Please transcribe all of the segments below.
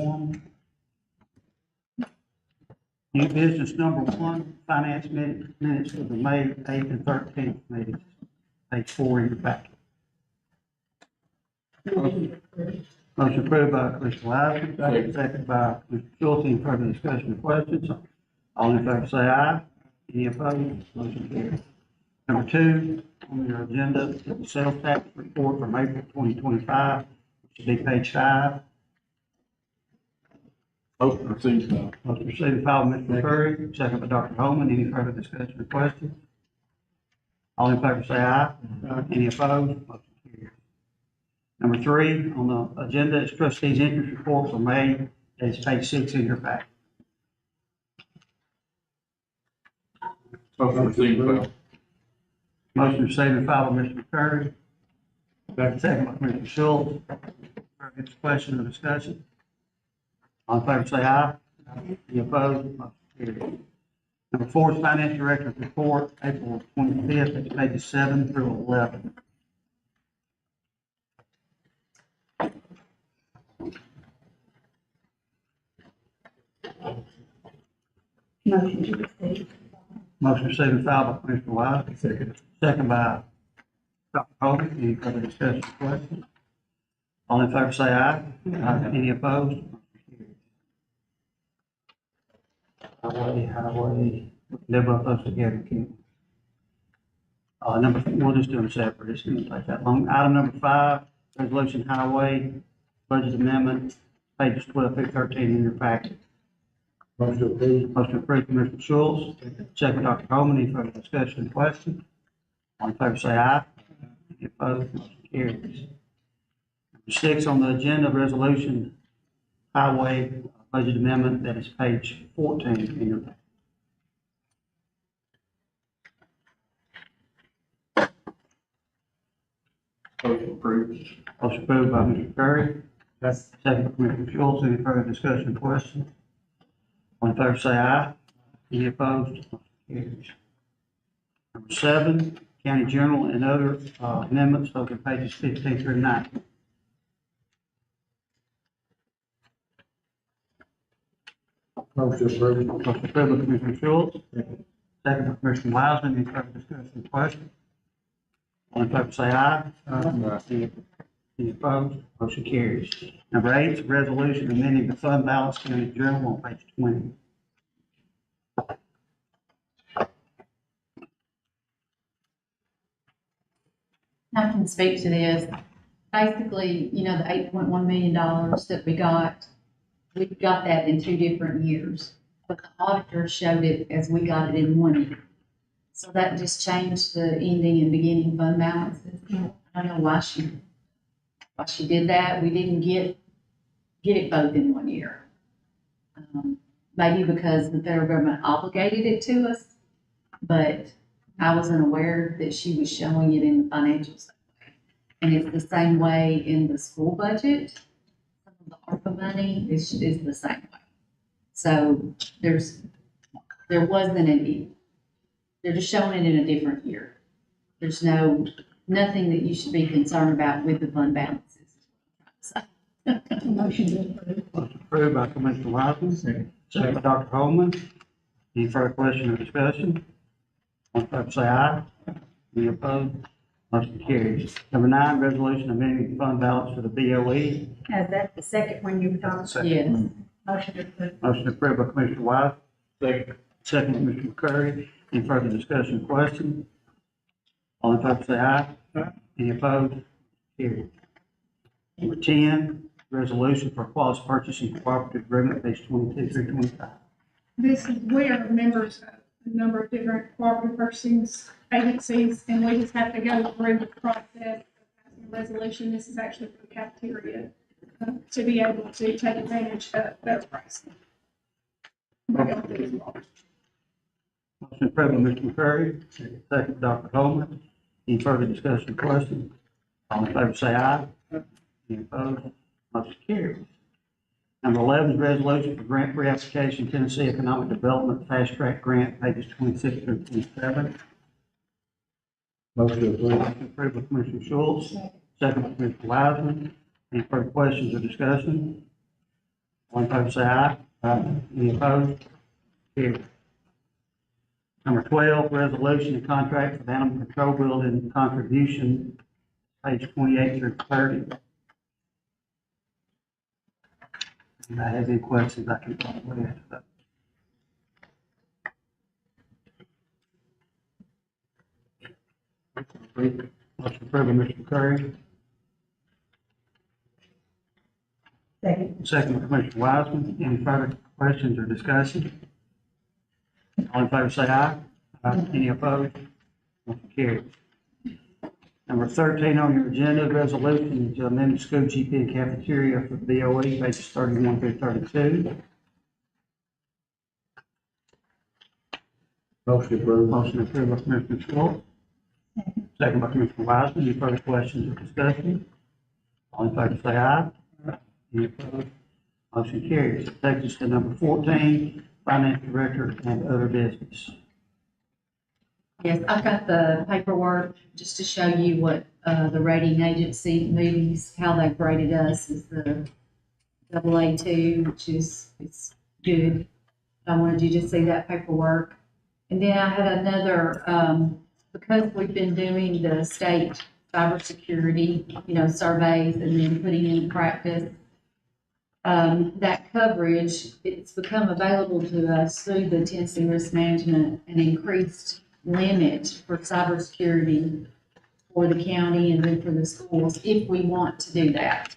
quorum. New business number 1, finance minutes for the May 8th and 13th meetings. Page 4 in your packet. Motion approved by Commissioner Wiseman, second by Mr. Schultz. Any further discussion or questions? All in favor say aye. Any opposed? Motion carries. Number 2 on your agenda is the sales tax report from April 2025, which should be page 5. Motion received. Motion received and filed by Mr. Curry, second by Dr. Holman. Any further discussion or questions? All in favor say aye. Any opposed? Motion carries. Number 3 on the agenda is trustees' interest report for May. It's page 6 in your pack. Motion received. Motion received and filed by Mr. Curry, second by Mr. Schultz. Further question or discussion? All in favor say aye. Any opposed? Motion carries. Number 4 is finance director's report, April 25th, it's pages 7 through 11. Motion to receive. Motion received and filed by Commissioner Wise. Second by Dr. Holman. Any further discussion or questions? All in favor say aye. Any opposed? Highway, they're both us together, Ken. We'll just do them separate, it's gonna take that long. Item number 5, resolution highway, budget amendment, pages 12 through 13 in your packet. Motion approved. Motion approved, Commissioner Schultz, second Dr. Coleman. Any further discussion and question? All in favor say aye. Any opposed? Motion carries. Number 6 on the agenda, resolution highway budget amendment, that is page 14 in your packet. Motion approved. Motion approved by Mr. Curry, Yes. second by Commissioner Schultz. Any further discussion or question? All in favor say aye. Any opposed? Motion carries. Number 7, county general and other amendments, those are pages 15 through 19. Motion approved. Motion approved by Commissioner Schultz, second by Commissioner Wiseman. Any further discussion or question? All in favor say aye. Any opposed? Motion carries. Number 8 is a resolution amending the fund balance county journal on page 20. I can speak to this. Basically, the $8.1 million that we got that in 2 different years, but the auditor showed it as we got it in 1 year. So that just changed the ending and beginning fund balances. I don't know why she did that. We didn't get it both in 1 year. Maybe because the federal government obligated it to us, but I wasn't aware that she was showing it in the financials. And it's the same way in the school budget. Some of the ARPA money is the same way. So there wasn't any, they're just showing it in a different year. There's nothing that you should be concerned about with the fund balances. Motion approved. Motion approved by Commissioner Wiseman, second by Dr. Holman. Any further question or discussion? All in favor say aye. Any opposed? Motion carries. Number 9, resolution amending the fund balance for the BOE. Is that the second one you were talking about? Yes. Motion approved. Motion approved by Commissioner Wise, Second. second by Mr. McCurry. Any further discussion or question? All in favor say aye. Any opposed? Carried. Number 10, resolution for Quality Purchasing Cooperative Agreement, page 22 through 25. This is, we are members of a number of different cooperative purchasing agencies, and we just have to go through the process of passing a resolution. This is actually for the cafeteria, to be able to take advantage of better pricing. Motion approved by Mr. McCurry, second by Dr. Holman. Any further discussion or question? All in favor say aye. Any opposed? Motion carries. Number 11 is resolution for grant reapplication, Tennessee Economic Development Fast Track Grant, pages 26 through 27. Motion approved. Motion approved by Commissioner Schultz, second by Commissioner Wiseman. Any further questions or discussion? All in favor, say aye. Aye. Any opposed? Carried. Number 12, resolution and contract for the animal control building contribution, page 28 through 30. If I have any questions, I can probably answer that. Motion approved by Mr. Curry, Second. second by Commissioner Wiseman. Any further questions or discussion? All in favor, say aye. Aye. Any opposed? Motion carries. Number 13 on your agenda, resolution to amend the school GP and cafeteria for BOE, pages 31 through 32. Motion approved. Motion approved by Commissioner Schwartz, second by Commissioner Wiseman. Any further questions or discussion? All in favor, say aye. Any opposed? Motion carries. It takes us to number 14, finance director and other business. Yes, I've got the paperwork just to show you what, the rating agency, Moody's, how they've rated us is the AA2, which is, it's good. I wanted you to see that paperwork. And then I had another, because we've been doing the state cybersecurity, surveys and then putting into practice, that coverage, it's become available to us through the Tennessee Risk Management, an increased limit for cybersecurity for the county and then for the schools, if we want to do that.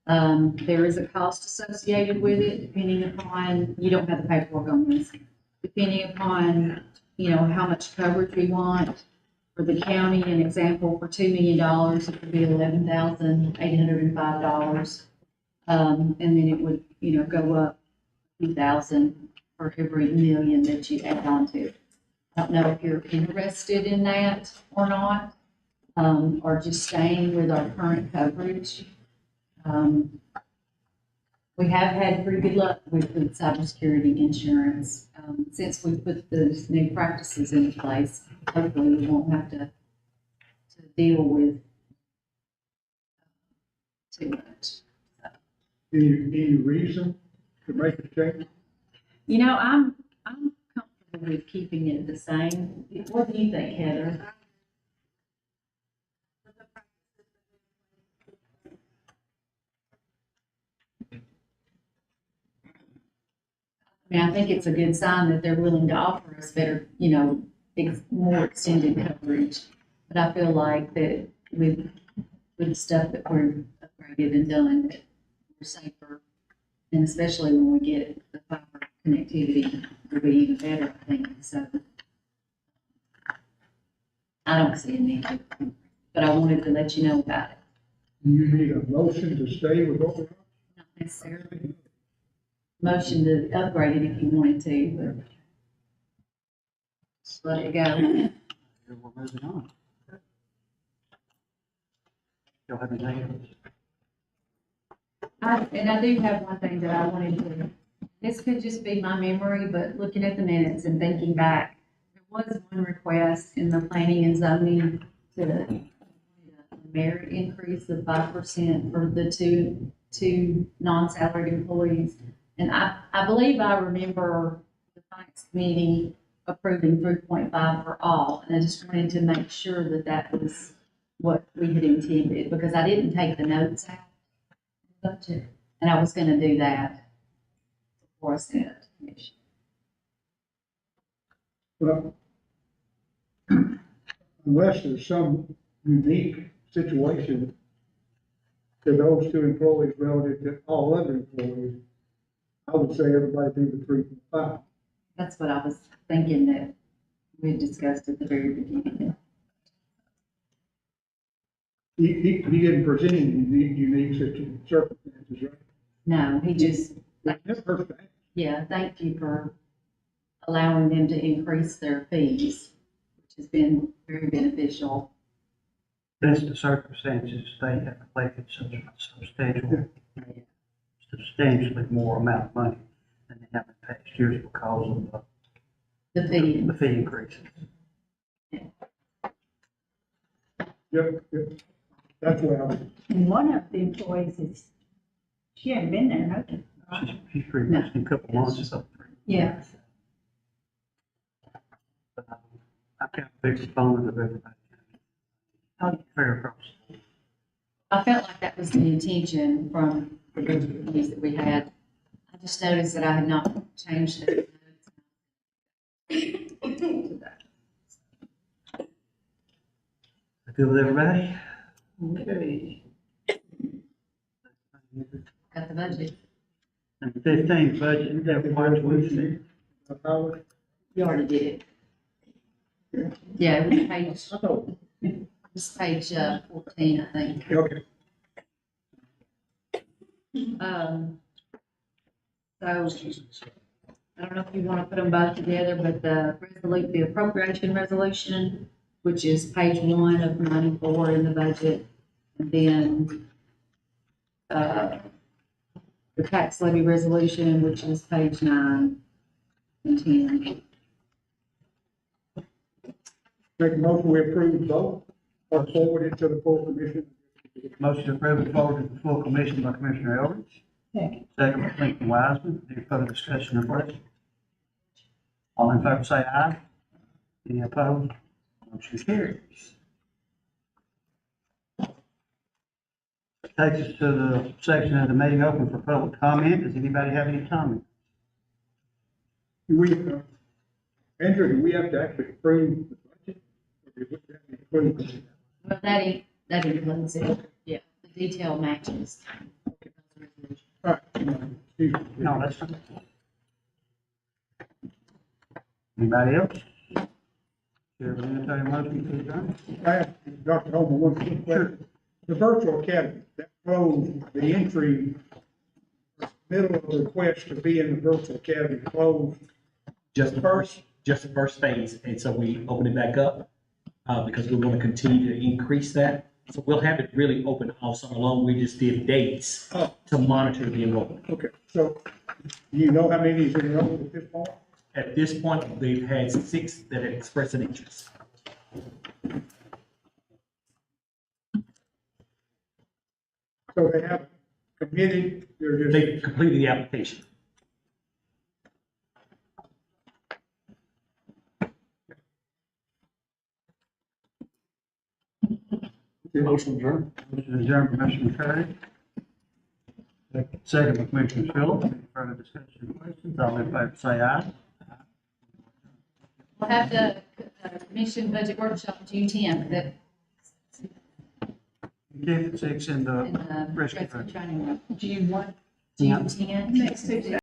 There is a cost associated with it, depending upon, you don't have the paperwork on this, depending upon, how much coverage we want. For the county, an example, for $2 million, it would be $11,805. And then it would, go up a few thousand for every million that you add on to it. I don't know if you're interested in that or not, or just staying with our current coverage. We have had pretty good luck with cybersecurity insurance, since we put those new practices in place. Hopefully we won't have to deal with too much. Any reason to make a change? I'm comfortable with keeping it the same. What do you think, Heather? I think it's a good sign that they're willing to offer us better, more extended coverage. But I feel like that with the stuff that we're upgraded and done, that we're safer. And especially when we get the fiber connectivity, will be even better, I think. So I don't see a need, but I wanted to let you know about it. Do you need a motion to stay with what we are? Not necessarily motion to upgrade it if you wanted to, but just let it go. We're moving on. Y'all have anything else? And I do have one thing that I wanted to, this could just be my memory, but looking at the minutes and thinking back, there was one request in the planning and zoning to merit increase of 5% for the two non-salaried employees. And I believe I remember the finance committee approving 3.5 for all, and I just wanted to make sure that that was what we had intended, because I didn't take the notes out of the budget, and I was gonna do that before I sent it to the commission. Well, unless there's some unique situation to those two employees relative to all other employees, I would say everybody do the 3.5. That's what I was thinking that we had discussed at the very beginning. He didn't present any unique circumstances, right? No, he just, That's perfect. yeah, thank you for allowing them to increase their fees, which has been very beneficial. Since the circumstances, they have collected substantially more amount of money than they have in past years because of The fee, the fee increases. Yep. That's what I was. And one of the employees she hadn't been there, no. She's pretty much in a couple months or something. Yeah. I'm kind of a big proponent of everybody. Fair approach. I felt like that was the intention from the meetings that we had. I just noticed that I had not changed it. Good with everybody? Okay. Got the budget. Number 15, budget, March 26th. Howard? You already did it. Yeah, it was page, I thought, it was page 14, I think. okay, So, I don't know if you want to put them both together, but the appropriation resolution, which is page 1 of 94 in the budget, and then, the tax levy resolution, which is page 9 and 10. make a motion, we approve both, or forward it to the full commission. Motion to approve and forward to the full commission by Commissioner Eldridge. Second. Second by Commissioner Wiseman. Any further discussion or question? All in favor say aye. Any opposed? Motion carries. Takes us to the section of the meeting open for public comment. Does anybody have any comment? Do we, Andrew, do we have to actually approve the budget? Or do we have to approve it? Well, that includes it, yeah, the detail matches. All right. Excuse me. No, that's fine. Anybody else? Chair will entertain a motion to adjourn. I have, Dr. Holman, one quick question. The virtual academy, that closed, the entry, middle of the request to be in the virtual academy closed. Just the first phase, and so we open it back up, because we want to continue to increase that. So we'll have it really open all summer long, we just did dates to monitor the enrollment. Okay, so do you know how many is enrolled at this point? At this point, they've had 6 that have expressed an interest. So they have committed, they're just. They've completed the application. Motion adjourned. Motion adjourned by Commissioner Curry. Second by Commissioner Phillips. Any further discussion or questions? All in favor say aye. We'll have the commission budget workshop June 10th, that, Keep it 6 in the in the rescue. rescue training room. June what? June 10th. Next Tuesday.